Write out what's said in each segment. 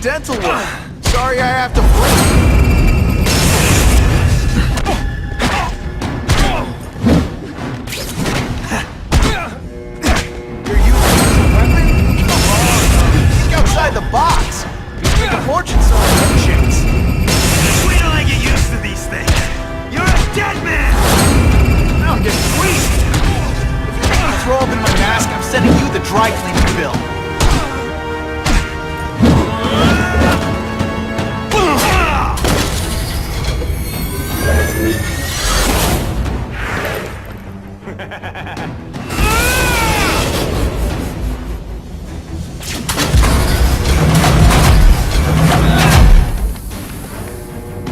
dental work. Sorry I have to blink. You're using it as a weapon? Come on, think outside the box. You make a fortune selling milkshakes. Wait till I get used to these things. You're a dead man! Now I'm getting queasy. If you're gonna throw up in my mask, I'm sending you the dry cleaning bill.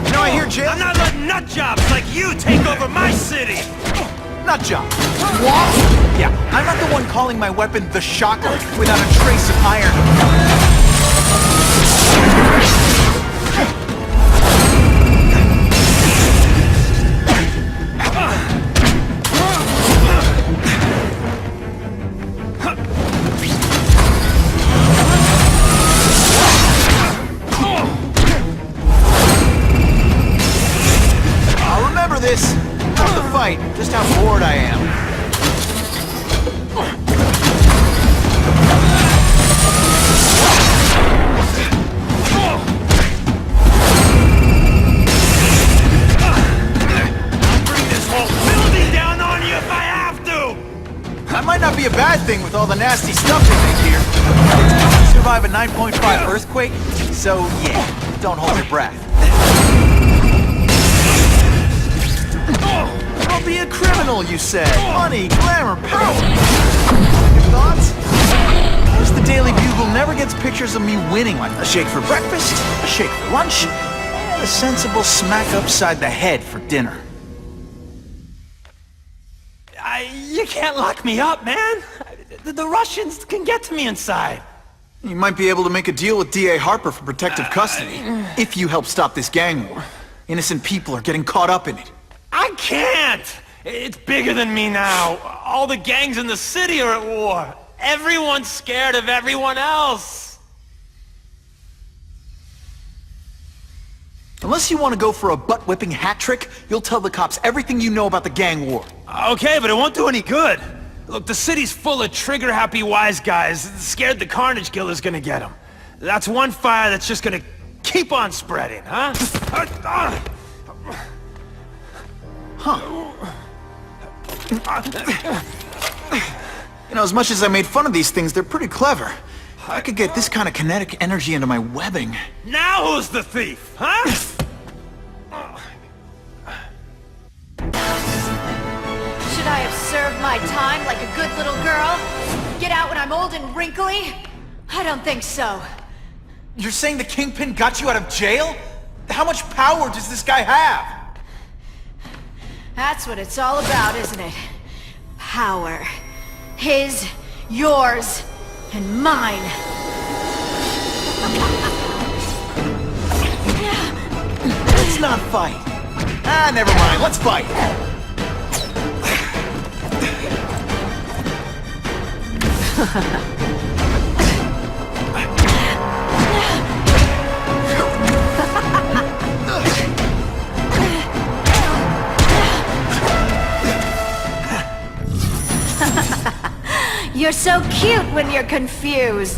You know, I hear jail. I'm not letting nut jobs like you take over my city! Nut job. What? Yeah, I'm not the one calling my weapon the shocker without a trace of iron. I'll remember this. Not the fight, just how bored I am. Bring this whole building down on you if I have to! That might not be a bad thing with all the nasty stuff they make here. It's tough to survive a 9.5 earthquake, so yeah, don't hold your breath. I'll be a criminal, you said. Money, glamour, power. Your thoughts? Just the Daily Bugle never gets pictures of me winning, like a shake for breakfast, a shake for lunch, and a sensible smack upside the head for dinner. You can't lock me up, man! The Russians can get to me inside. You might be able to make a deal with D.A. Harper for protective custody, if you help stop this gang war. Innocent people are getting caught up in it. I can't! It's bigger than me now. All the gangs in the city are at war. Everyone's scared of everyone else. Unless you want to go for a butt-whipping hat trick, you'll tell the cops everything you know about the gang war. Okay, but it won't do any good. Look, the city's full of trigger-happy wise guys, scared the Carnage Killer's gonna get them. That's one fire that's just gonna keep on spreading, huh? You know, as much as I made fun of these things, they're pretty clever. I could get this kind of kinetic energy into my webbing. Now who's the thief, huh? Should I have served my time like a good little girl? Get out when I'm old and wrinkly? I don't think so. You're saying the Kingpin got you out of jail? How much power does this guy have? That's what it's all about, isn't it? Power. His, yours, and mine. Let's not fight. Ah, never mind. Let's fight. You're so cute when you're confused.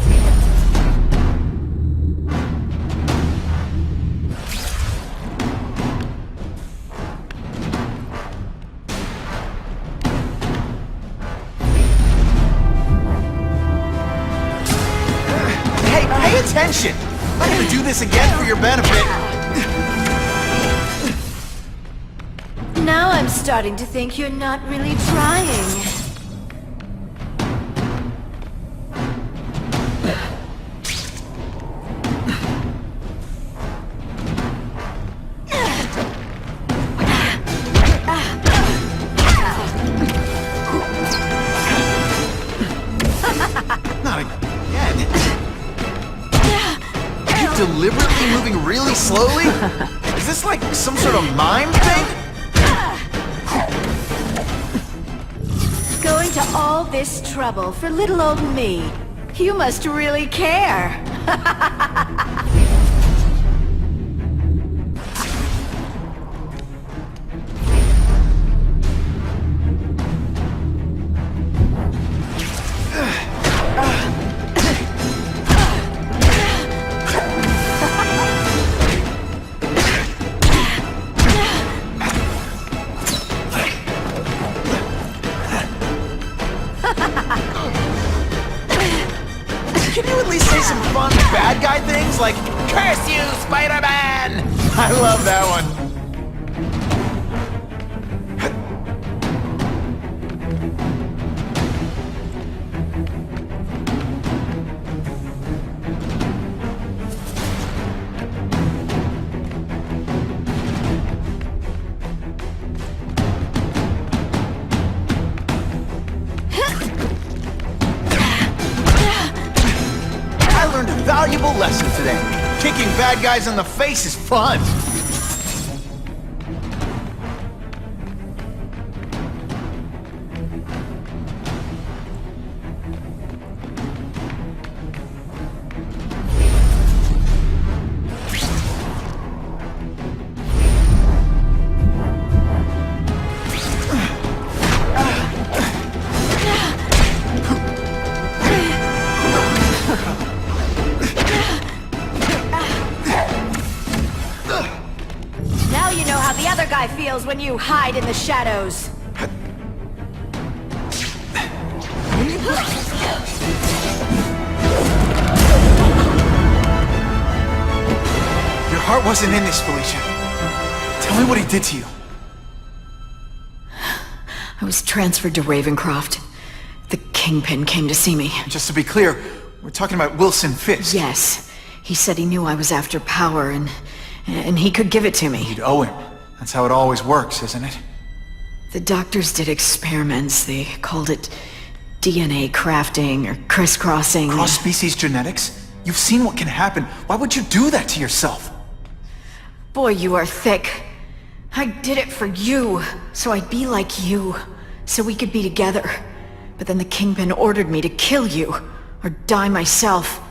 Hey, pay attention! I'm not gonna do this again for your benefit. Now I'm starting to think you're not really trying. Not again. Are you deliberately moving really slowly? Is this like some sort of mime thing? Going to all this trouble for little old me. You must really care. Can you at least say some fun bad guy things like, "Curse you, Spider-Man"? I love that one. I learned a valuable lesson today. Kicking bad guys in the face is fun. Now you know how the other guy feels when you hide in the shadows. Your heart wasn't in this, Felicia. Tell me what he did to you. I was transferred to Ravencroft. The Kingpin came to see me. Just to be clear, we're talking about Wilson Fisk. Yes. He said he knew I was after power and he could give it to me. You'd owe him. That's how it always works, isn't it? The doctors did experiments. They called it DNA crafting or crisscrossing. Cross-species genetics? You've seen what can happen. Why would you do that to yourself? Boy, you are thick. I did it for you, so I'd be like you, so we could be together. But then the Kingpin ordered me to kill you, or die myself.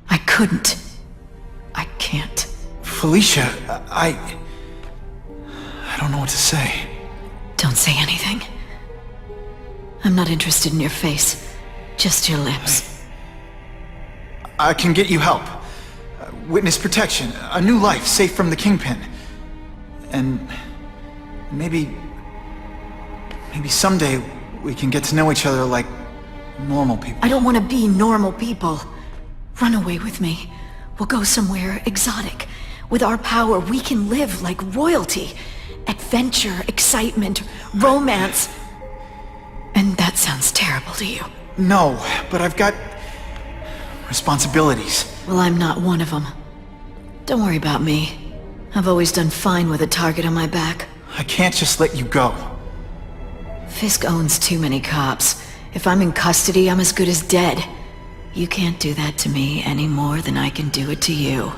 I couldn't. I can't. Felicia, I don't know what to say. Don't say anything. I'm not interested in your face, just your lips. I can get you help. Witness protection, a new life safe from the Kingpin. And maybe someday we can get to know each other like normal people. I don't want to be normal people. Run away with me. We'll go somewhere exotic. With our power, we can live like royalty. Adventure, excitement, romance. And that sounds terrible to you. No, but I've got responsibilities. Well, I'm not one of them. Don't worry about me. I've always done fine with a target on my back. I can't just let you go. Fisk owns too many cops. If I'm in custody, I'm as good as dead. You can't do that to me any more than I can do it to you.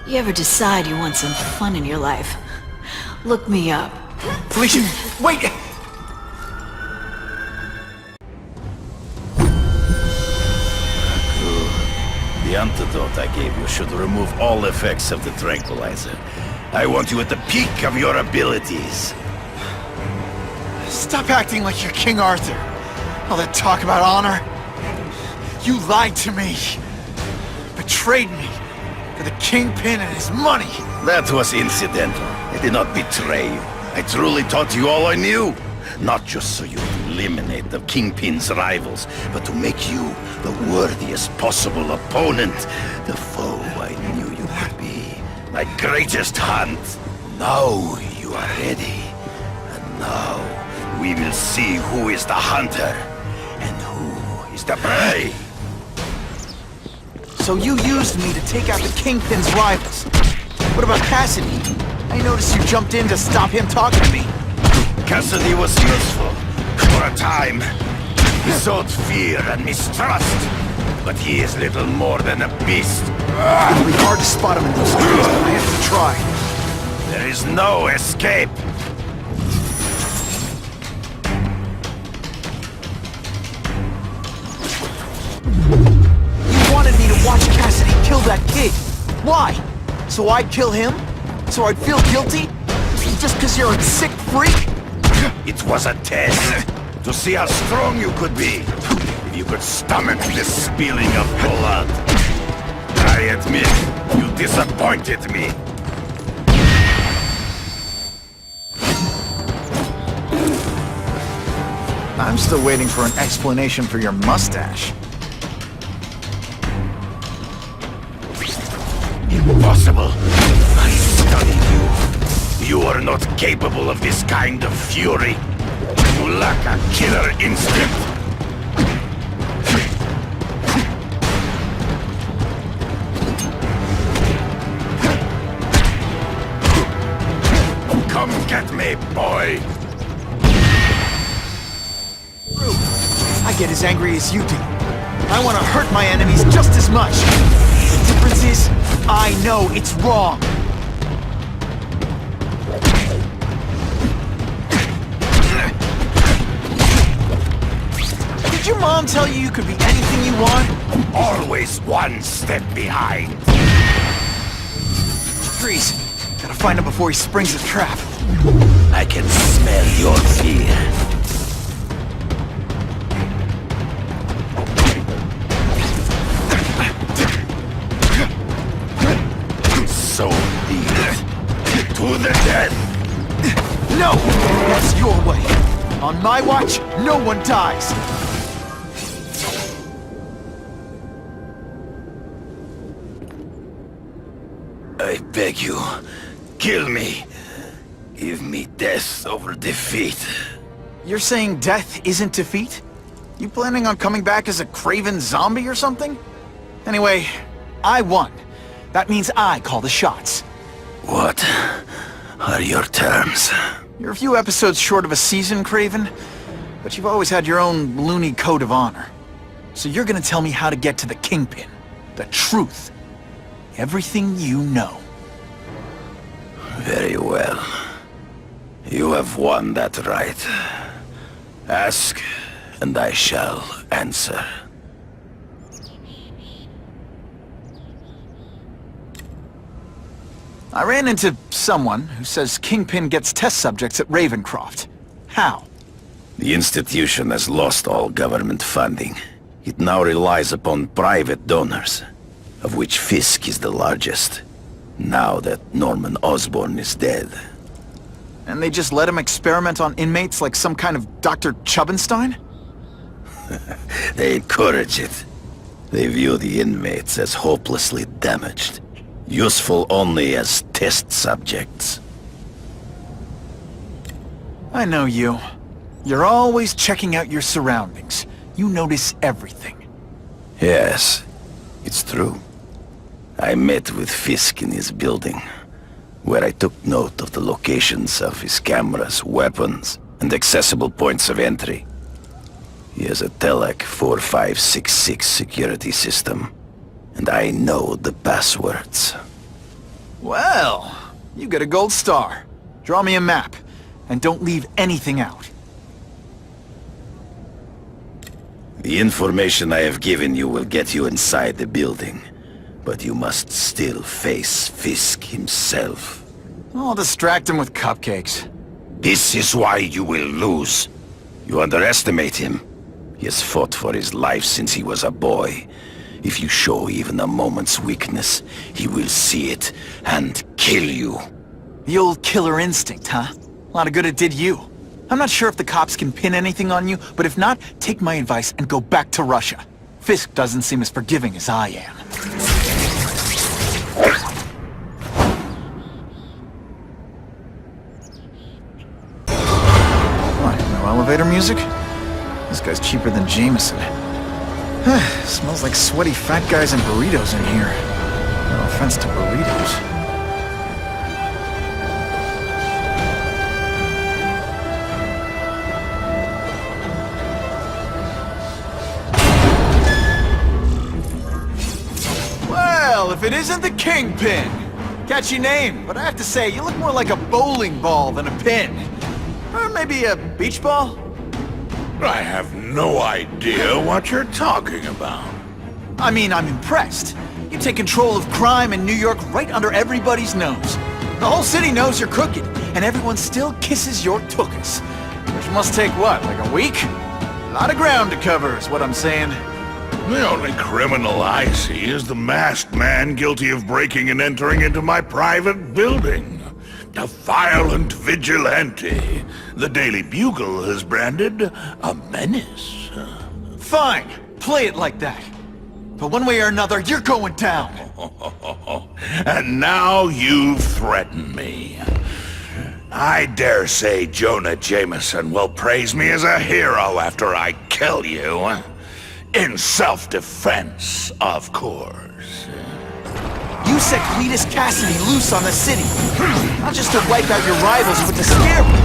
You ever decide you want some fun in your life? Look me up. Felicia, wait! The antidote I gave you should remove all effects of the tranquilizer. I want you at the peak of your abilities. Stop acting like you're King Arthur. All that talk about honor. You lied to me. Betrayed me. For the Kingpin and his money. That was incidental. I did not betray you. I truly taught you all I knew. Not just so you would eliminate the Kingpin's rivals, but to make you the worthiest possible opponent. The foe I knew you could be. My greatest hunt. Now you are ready. And now we will see who is the hunter and who is the prey. So you used me to take out the Kingpin's rivals. What about Cassidy? I noticed you jumped in to stop him talking to me. Cassidy was useful for a time. He sowed fear and mistrust, but he is little more than a beast. It'll be hard to spot him in those trees, but I have to try. There is no escape. You wanted me to watch Cassidy kill that kid. Why? So I'd kill him? So I'd feel guilty? Just because you're a sick freak? It was a test to see how strong you could be. If you could stomach the spilling of blood. I admit, you disappointed me. I'm still waiting for an explanation for your mustache. Impossible. I studied you. You are not capable of this kind of fury. You lack a killer instinct. Come get me, boy! I get as angry as you do. I want to hurt my enemies just as much. The difference is, I know it's wrong. Did your mom tell you you could be anything you want? Always one step behind. Freeze. Gotta find him before he springs a trap. I can smell your fear. So be it. To the death! No! That's your way. On my watch, no one dies. I beg you, kill me. Give me death over defeat. You're saying death isn't defeat? You planning on coming back as a Kraven zombie or something? Anyway, I won. That means I call the shots. What are your terms? You're a few episodes short of a season, Kraven, but you've always had your own loony code of honor. So you're gonna tell me how to get to the Kingpin. The truth. Everything you know. Very well. You have won that right. Ask, and I shall answer. I ran into someone who says Kingpin gets test subjects at Ravencroft. How? The institution has lost all government funding. It now relies upon private donors, of which Fisk is the largest, now that Norman Osborn is dead. And they just let him experiment on inmates like some kind of Dr. Chubbenstein? They encourage it. They view the inmates as hopelessly damaged, useful only as test subjects. I know you. You're always checking out your surroundings. You notice everything. Yes, it's true. I met with Fisk in his building, where I took note of the locations of his cameras, weapons, and accessible points of entry. He has a Telec 4566 security system, and I know the passwords. Well, you get a gold star. Draw me a map, and don't leave anything out. The information I have given you will get you inside the building, but you must still face Fisk himself. I'll distract him with cupcakes. This is why you will lose. You underestimate him. He has fought for his life since he was a boy. If you show even a moment's weakness, he will see it and kill you. The old killer instinct, huh? A lot of good it did you. I'm not sure if the cops can pin anything on you, but if not, take my advice and go back to Russia. Fisk doesn't seem as forgiving as I am. What, no elevator music? This guy's cheaper than Jameson. Smells like sweaty fat guys and burritos in here. No offense to burritos. Well, if it isn't the Kingpin! Catchy name, but I have to say, you look more like a bowling ball than a pin. Or maybe a beach ball? I have no idea what you're talking about. I mean, I'm impressed. You take control of crime in New York right under everybody's nose. The whole city knows you're crooked, and everyone still kisses your tuchus. Which must take what, like a week? A lot of ground to cover is what I'm saying. The only criminal I see is the masked man guilty of breaking and entering into my private building. A violent vigilante. The Daily Bugle has branded a menace. Fine, play it like that. But one way or another, you're going down! And now you've threatened me. I dare say Jonah Jameson will praise me as a hero after I kill you. In self-defense, of course. You set Cletus Cassidy loose on the city. Not just to wipe out your rivals, but to scare me.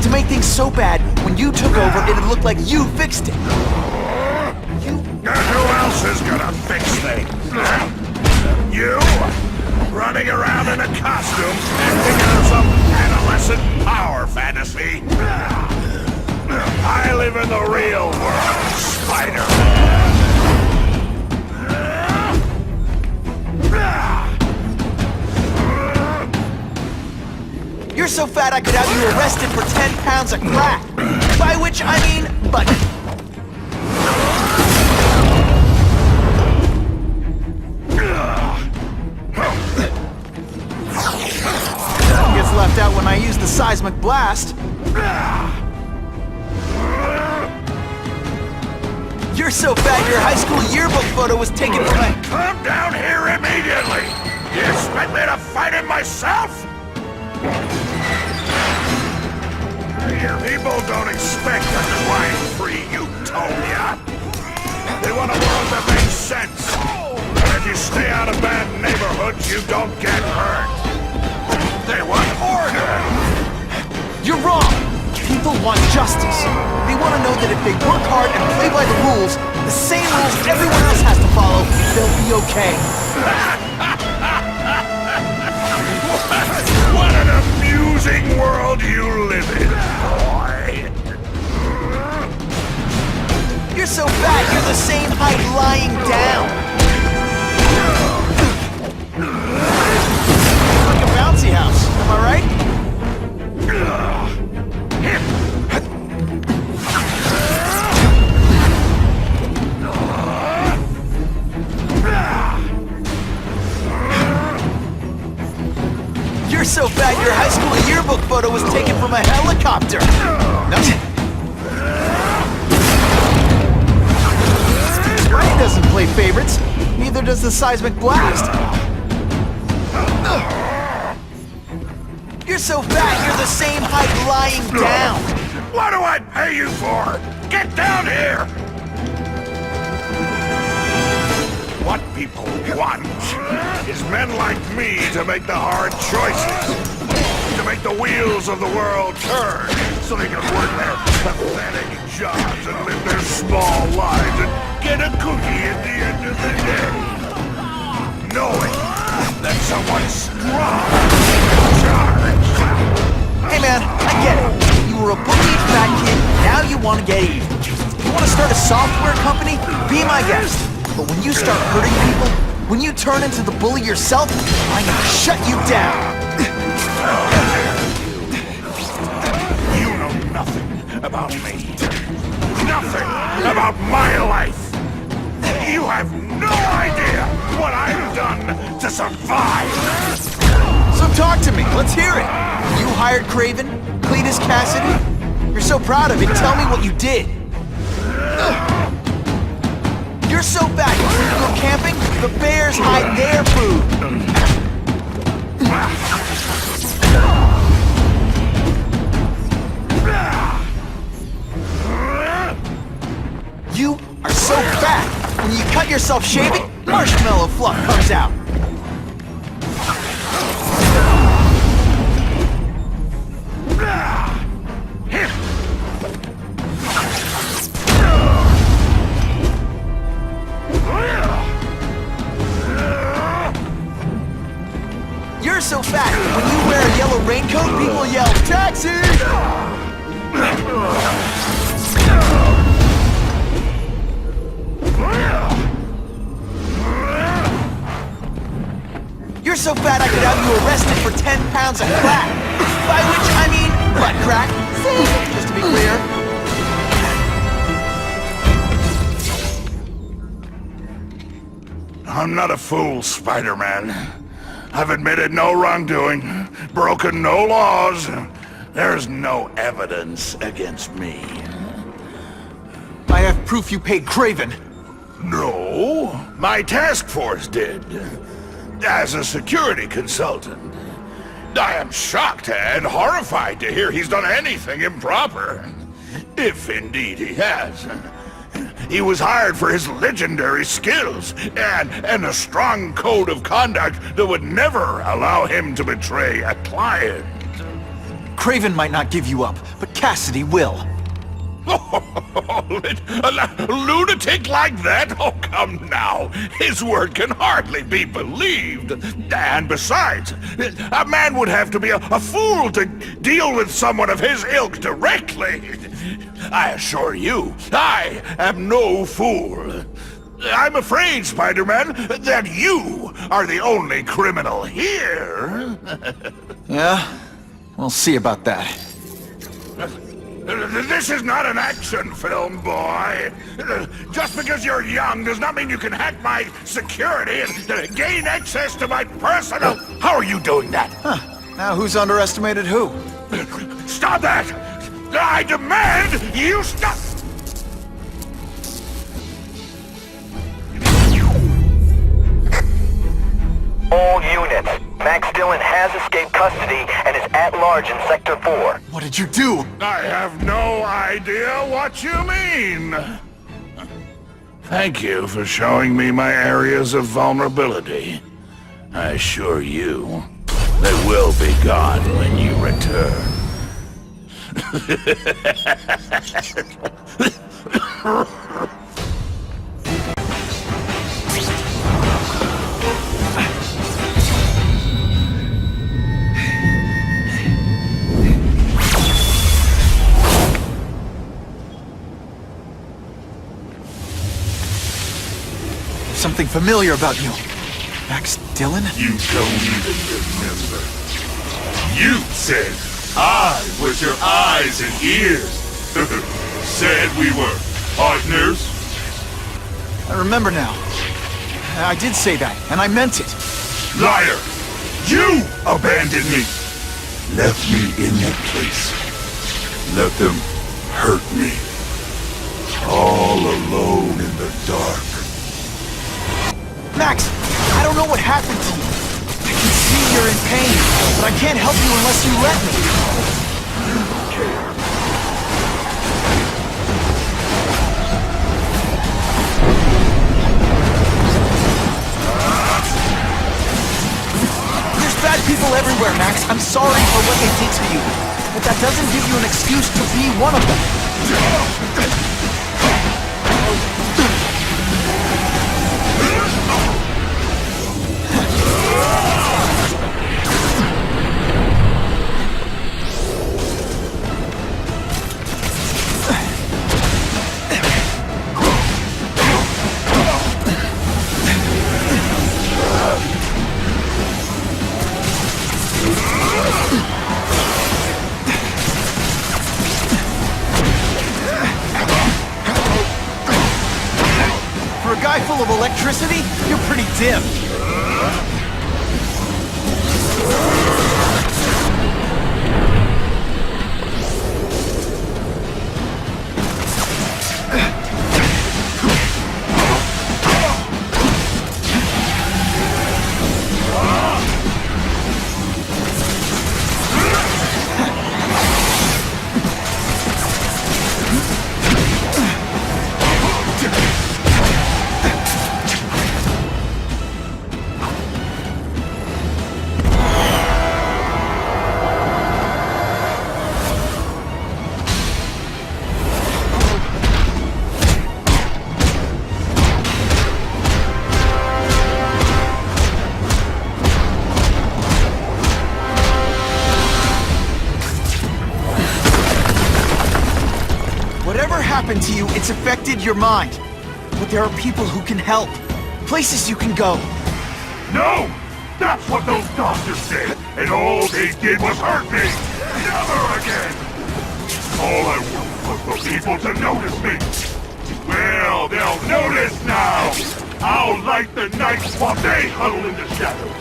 To make things so bad, when you took over, it'd look like you fixed it. And who else is gonna fix things? You? Running around in a costume and thinking of some adolescent power fantasy? I live in the real world, Spider-Man. You're so fat I could have you arrested for 10 pounds of crack. By which I mean butt. Gets left out when I use the seismic blast. You're so fat your high school yearbook photo was taken from a... Come down here immediately! You expect me to fight it myself? Your people don't expect a crime-free utopia. They want a world that makes sense. And if you stay out of bad neighborhoods, you don't get hurt. They want order. You're wrong! People want justice. They want to know that if they work hard and play by the rules, the same rules everyone else has to follow, they'll be okay. What an amusing world you live in, boy. You're so fat, you're the same height lying down. Like a bouncy house, am I right? You're so fat your high school yearbook photo was taken from a helicopter. No. He doesn't play favorites. Neither does the seismic blast. You're so fat you're the same height lying down. What do I pay you for? Get down here! What people want is men like me to make the hard choices. To make the wheels of the world turn so they can work their pathetic jobs and live their small lives and get a cookie at the end of the day. Knowing that someone's strong in charge. Hey man, I get it. You were a bullied fat kid, now you want to get even. You want to start a software company? Be my guest. But when you start hurting people, when you turn into the bully yourself, I'm gonna shut you down. You know nothing about me. Nothing about my life. You have no idea what I've done to survive. So talk to me, let's hear it. You hired Kraven, Cletus Cassidy? You're so proud of it, tell me what you did. You're so fat, when you go camping, the bears hide their food. You are so fat, when you cut yourself shaving, marshmallow fluff comes out. You're so fat, when you wear a yellow raincoat, people yell, "Taxi!" You're so fat I could have you arrested for 10 pounds of crack. By which I mean butt crack. Just to be clear. I'm not a fool, Spider-Man. I've admitted no wrongdoing, broken no laws. There's no evidence against me. I have proof you paid Kraven. No, my task force did. As a security consultant. I am shocked and horrified to hear he's done anything improper. If indeed he has. He was hired for his legendary skills and a strong code of conduct that would never allow him to betray a client. Kraven might not give you up, but Cassidy will. A lunatic like that? Oh, come now. His word can hardly be believed. And besides, a man would have to be a fool to deal with someone of his ilk directly. I assure you, I am no fool. I'm afraid, Spider-Man, that you are the only criminal here. Yeah? We'll see about that. This is not an action film, boy. Just because you're young does not mean you can hack my security and gain access to my personal... How are you doing that? Huh. Now who's underestimated who? Stop that! I demand you stop! All units. Max Dillon has escaped custody and is at large in Sector 4. What did you do? I have no idea what you mean. Thank you for showing me my areas of vulnerability. I assure you, they will be gone when you return. Something familiar about you. Max Dillon? You don't even remember. You said I was your eyes and ears. Said we were partners. I remember now. I did say that, and I meant it. Liar! You abandoned me! Left me in that place. Let them hurt me. All alone in the dark. Max, I don't know what happened to you. I can see you're in pain, but I can't help you unless you let me. There's bad people everywhere, Max. I'm sorry for what they did to you, but that doesn't give you an excuse to be one of them. For a guy full of electricity, you're pretty dim. Whatever happened to you, it's affected your mind. But there are people who can help. Places you can go. No! That's what those doctors said, and all they did was hurt me! Never again! All I wanted was for people to notice me! Well, they'll notice now! I'll light the night while they huddle in the shadows!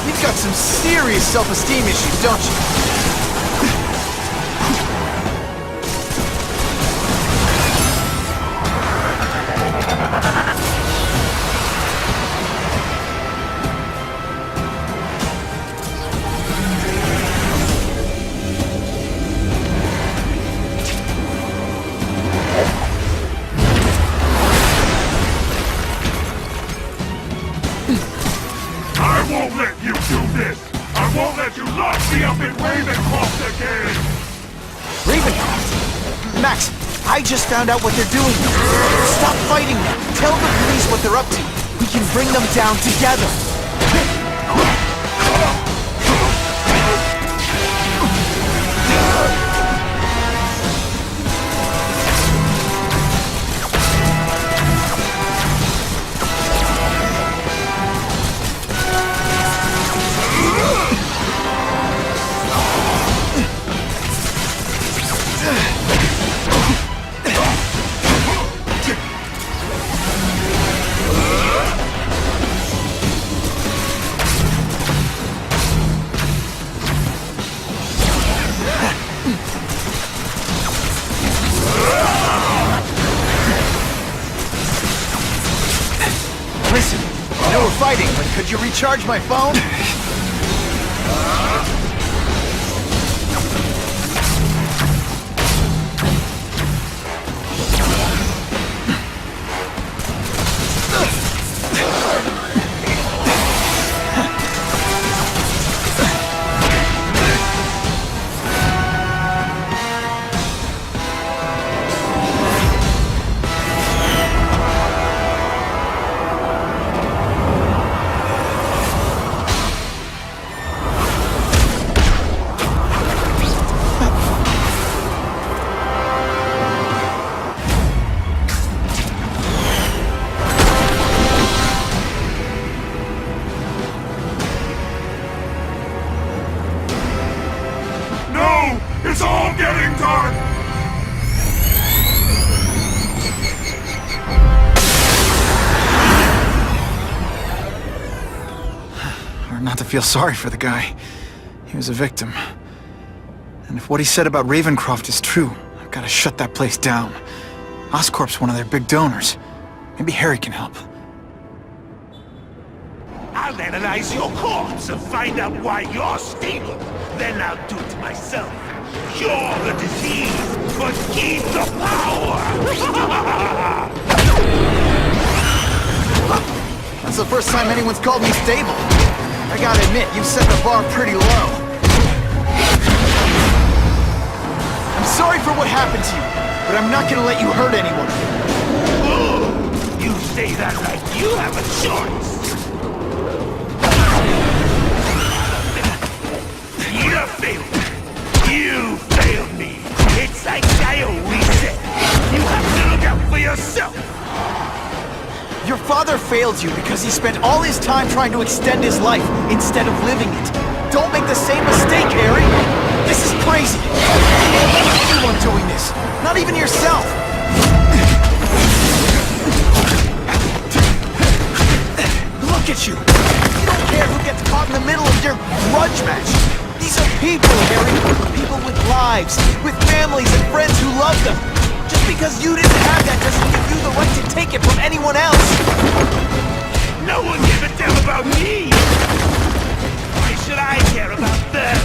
You've got some serious self-esteem issues, don't you? glad you locked me up in Ravencroft again! Ravencroft? Max, I just found out what they're doing. Stop fighting them. Tell the police what they're up to. We can bring them down together. Listen, I know we're fighting, but could you recharge my phone? It's all getting dark! Hard not to feel sorry for the guy. He was a victim. And if what he said about Ravencroft is true, I've got to shut that place down. Oscorp's one of their big donors. Maybe Harry can help. I'll analyze your corpse and find out why you're stable. Then I'll do it myself. Cure the disease, but keep the power! That's the first time anyone's called me stable. I gotta admit, you've set the bar pretty low. I'm sorry for what happened to you, but I'm not gonna let you hurt anyone. Oh, you say that like you have a choice. You failed me. You failed me. It's like I always said. You have to look out for yourself. Your father failed you because he spent all his time trying to extend his life instead of living it. Don't make the same mistake, Harry. This is crazy. Anyone doing this. Not even yourself. Look at you. You don't care who gets caught in the middle of your grudge match. These are people, Harry. People with lives, with families and friends who love them. Just because you didn't have that doesn't give you the right to take it from anyone else. No one gave a damn about me. Why should I care about them?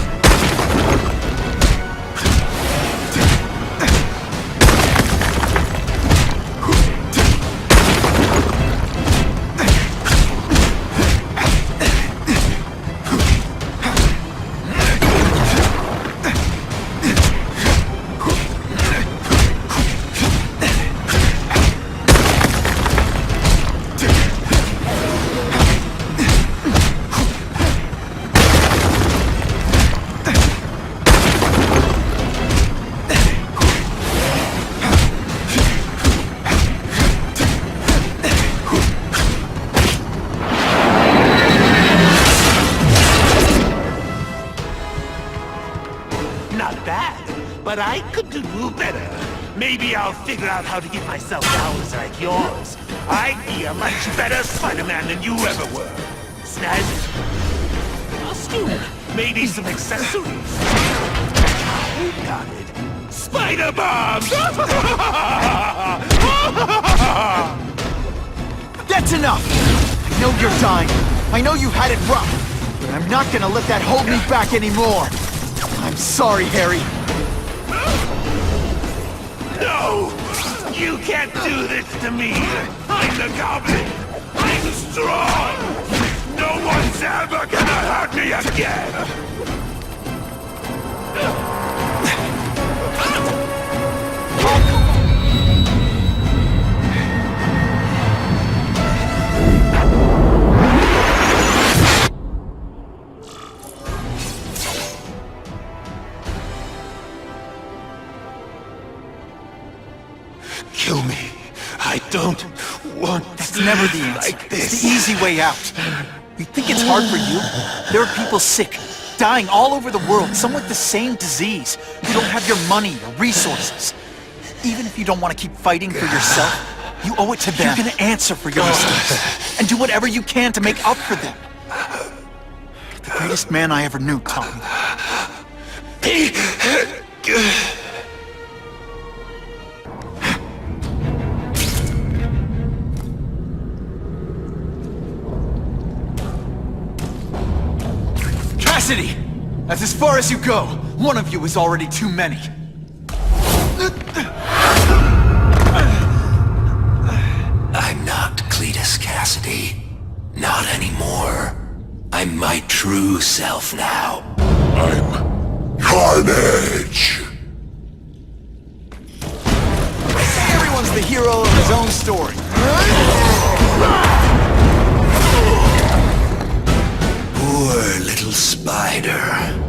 But I could do better. Maybe I'll figure out how to get myself powers like yours. I'd be a much better Spider-Man than you ever were. Snazzy. Costume. Maybe some accessories. I got it. Spider bombs! That's enough! I know you're dying. I know you've had it rough. But I'm not gonna let that hold me back anymore. I'm sorry, Harry. No! You can't do this to me! I'm the Goblin! I'm strong! No one's ever gonna hurt me again! Kill me. I don't want That's never the answer. like It's this. the easy way out. You think it's hard for you? There are people sick, dying all over the world, some with the same disease, who don't have your money or resources. Even if you don't want to keep fighting for yourself, you owe it to them. You're gonna answer for your mistakes, and do whatever you can to make up for them. The greatest man I ever knew taught me that. Cassidy! That's as far as you go. One of you is already too many. I'm not Cletus Cassidy. Not anymore. I'm my true self now. I'm Carnage! Everyone's the hero of his own story. Poor little spider.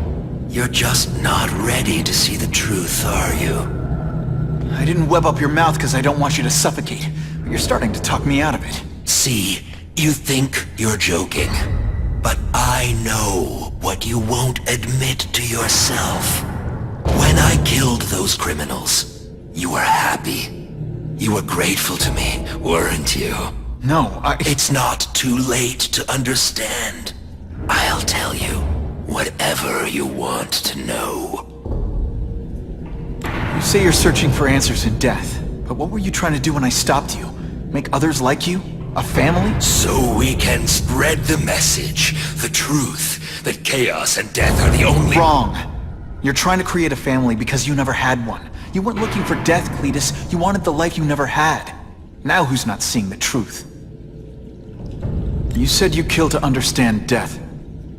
You're just not ready to see the truth, are you? I didn't web up your mouth because I don't want you to suffocate, but you're starting to talk me out of it. See, you think you're joking. But I know what you won't admit to yourself. When I killed those criminals, you were happy. You were grateful to me, weren't you? No, It's not too late to understand. I'll tell you whatever you want to know. You say you're searching for answers in death, but what were you trying to do when I stopped you? Make others like you? A family? So we can spread the message, the truth, that chaos and death are the only— Wrong. You're trying to create a family because you never had one. You weren't looking for death, Cletus. You wanted the life you never had. Now who's not seeing the truth? You said you killed to understand death.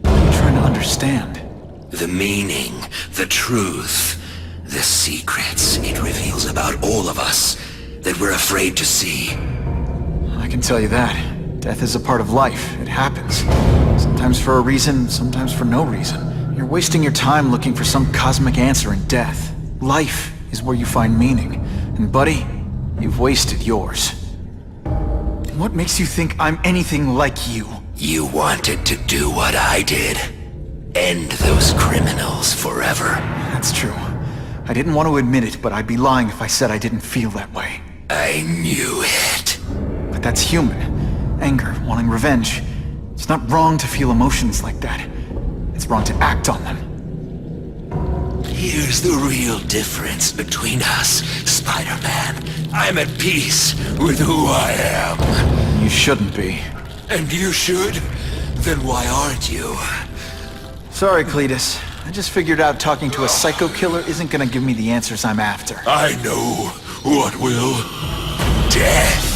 What are you trying to understand? The meaning, the truth, the secrets it reveals about all of us that we're afraid to see. I can tell you that. Death is a part of life. It happens. Sometimes for a reason, sometimes for no reason. You're wasting your time looking for some cosmic answer in death. Life is where you find meaning. And buddy, you've wasted yours. What makes you think I'm anything like you? You wanted to do what I did. End those criminals forever. That's true. I didn't want to admit it, but I'd be lying if I said I didn't feel that way. I knew it. But that's human. Anger, wanting revenge. It's not wrong to feel emotions like that. It's wrong to act on them. Here's the real difference between us, Spider-Man. I'm at peace with who I am. You shouldn't be. And you should? Then why aren't you? Sorry, Cletus. I just figured out talking to a psycho killer isn't gonna give me the answers I'm after. I know what will. Death.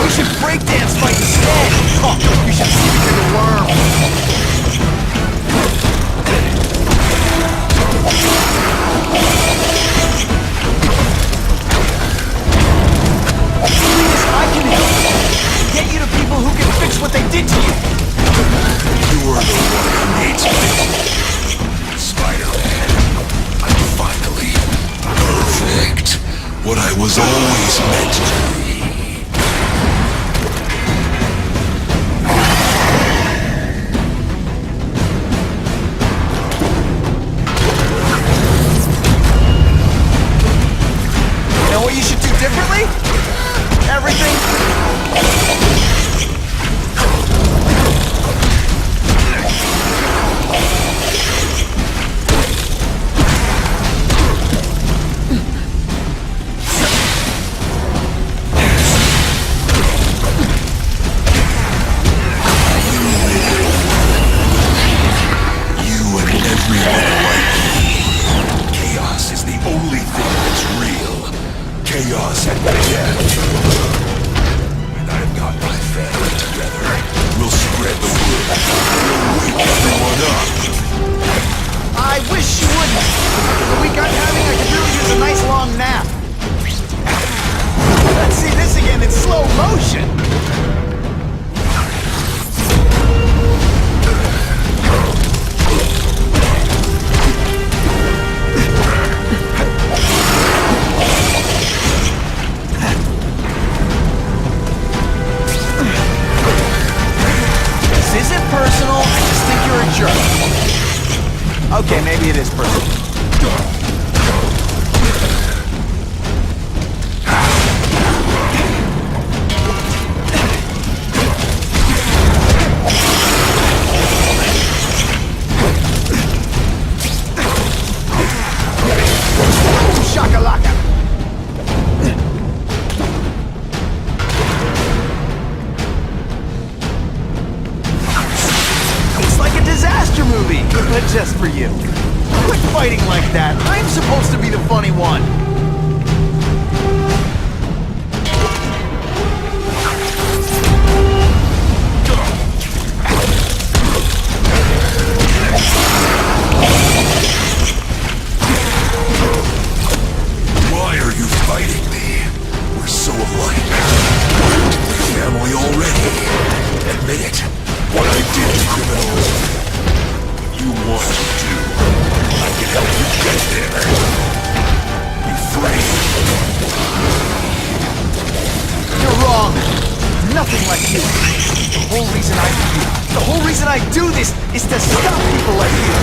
We should breakdance fight instead! Oh, you should see me the worm! I can help! Get you to people who can fix what they did to you! You're the one who needs me. Spider-Man, I'm finally perfect. What I was always meant to be. You know what you should do differently? Everything... slow motion! This isn't personal, I just think you're a jerk. Okay, maybe it is personal. Shakalaka! It's like a disaster movie, but just for you. Quit fighting like that. I'm supposed to be the funny one. Why are you fighting me? We're so alike. Family already. Admit it. What I did to criminals. You want to. I can help you get there. Be free. You're wrong. Nothing like you. The whole reason I do this is to stop people like you.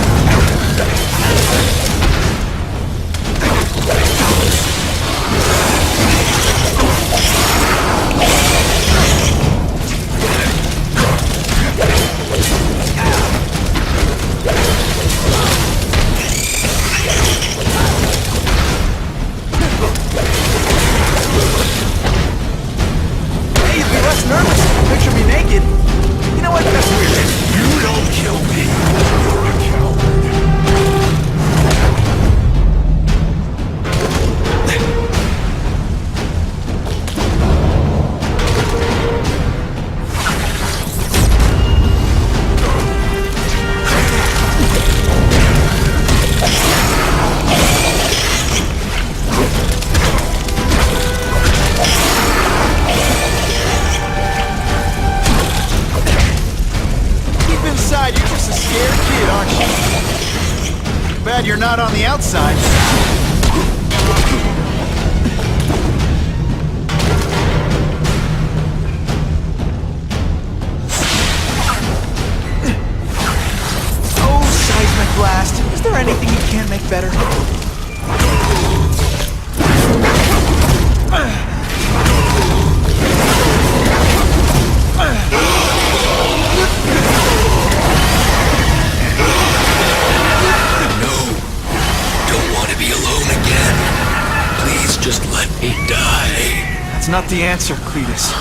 Hey, you'd be less nervous if you picture me naked. You know what? That's weird. You don't kill me. You're a coward. Deep inside, you're just a scared kid, aren't you? Bad you're not on the outside. Oh, seismic blast. Is there anything you can't make better? Don't want to be alone again. Please just let me die. That's not the answer, Cletus.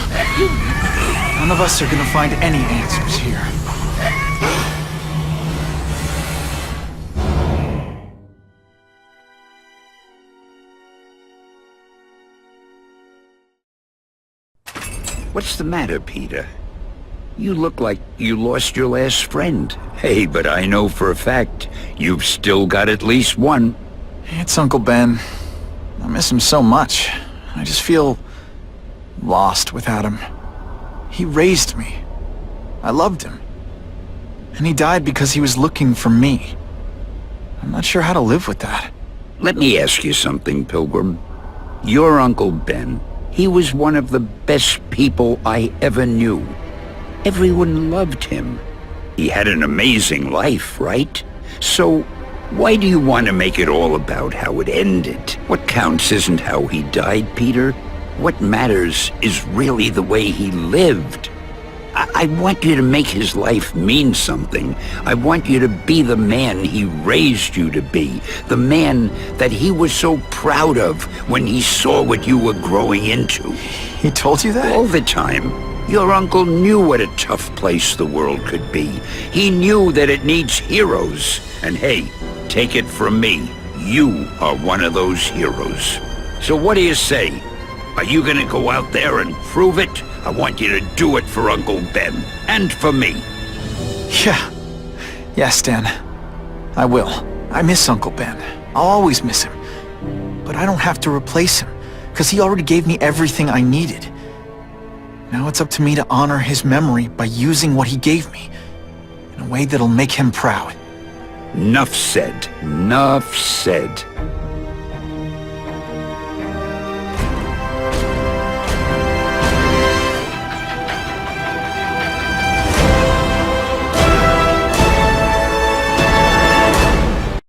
None of us are gonna find any answers here. What's the matter, Peter? You look like you lost your last friend. Hey, but I know for a fact you've still got at least one. It's Uncle Ben. I miss him so much. I just feel lost without him. He raised me. I loved him. And he died because he was looking for me. I'm not sure how to live with that. Let me ask you something, Pilgrim. Your Uncle Ben, he was one of the best people I ever knew. Everyone loved him. He had an amazing life, right? So, why do you want to make it all about how it ended? What counts isn't how he died, Peter. What matters is really the way he lived. I want you to make his life mean something. I want you to be the man he raised you to be. The man that he was so proud of when he saw what you were growing into. He told you that? All the time. Your uncle knew what a tough place the world could be. He knew that it needs heroes. And hey, take it from me, you are one of those heroes. So what do you say? Are you gonna go out there and prove it? I want you to do it for Uncle Ben, and for me. Yeah. Yeah, Stan. I will. I miss Uncle Ben. I'll always miss him. But I don't have to replace him, because he already gave me everything I needed. Now it's up to me to honor his memory by using what he gave me in a way that'll make him proud. Nuff said. Nuff said.